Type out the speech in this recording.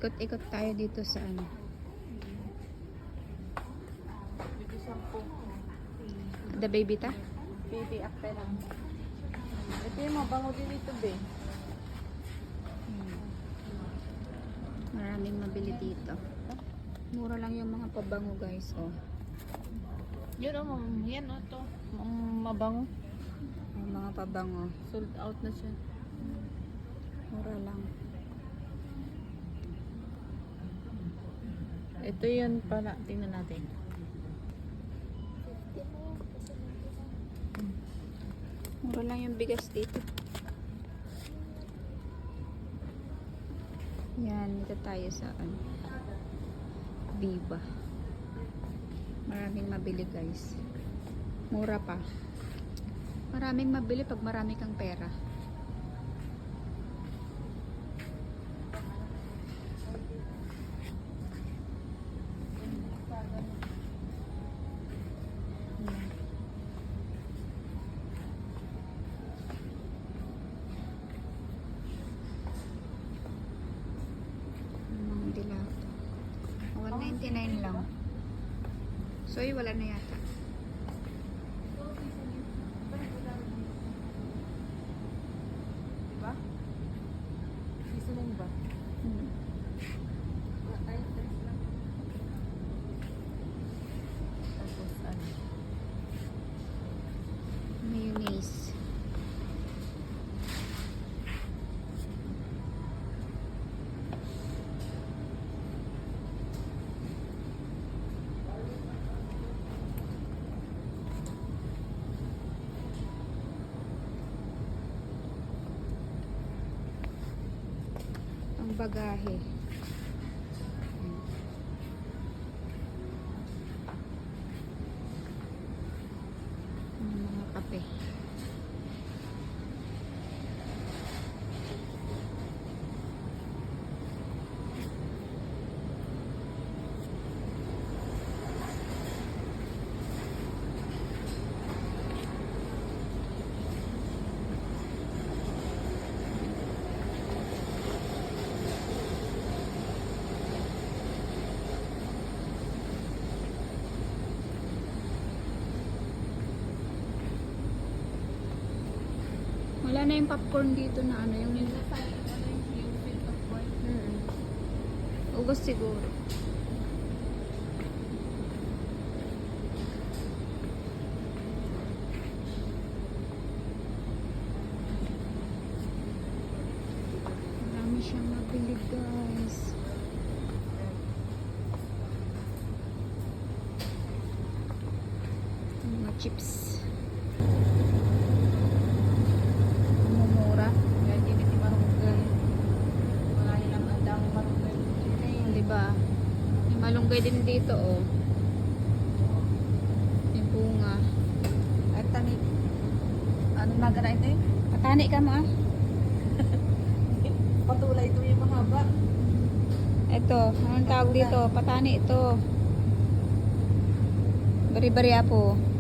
Ikot-ikot tayo dito sa ano. Dito sampo. The baby ta? Baby akte lang. Ito yung mabango din ito, be. Maraming mabili dito. Mura lang yung mga pabango guys. Oh. Yun o, yan o to. Mabango. Yung mga pabango. Sold out na siya. Mura lang. Ito yun pala. Tingnan natin. Mura lang yung bigas dito. Yan, dito tayo sa ano, Viva. Maraming mabili guys. Mura pa. Maraming mabili pag marami kang pera. Yan. Mga dilato. 199 lang. Soy, wala na yata. Diba? Seasoning ba? Hmm. Tapos ano? Mayonnaise. Ang bagahe. Ang mga kape. Wala na yung popcorn dito na ano, yung ubos siguro. Marami siyang mabili guys. Mga chips. Mumura. Yan, hindi ni marunggay. Mga ilang andang marunggay. Diba? May malunggay din dito, oh. Yung bunga. At tani. Ano naga na ito eh? Patani ka mo, ah. Patulay ito yung mahaba. Ito, anong tawag dito? Patani ito. Bari-bari apo.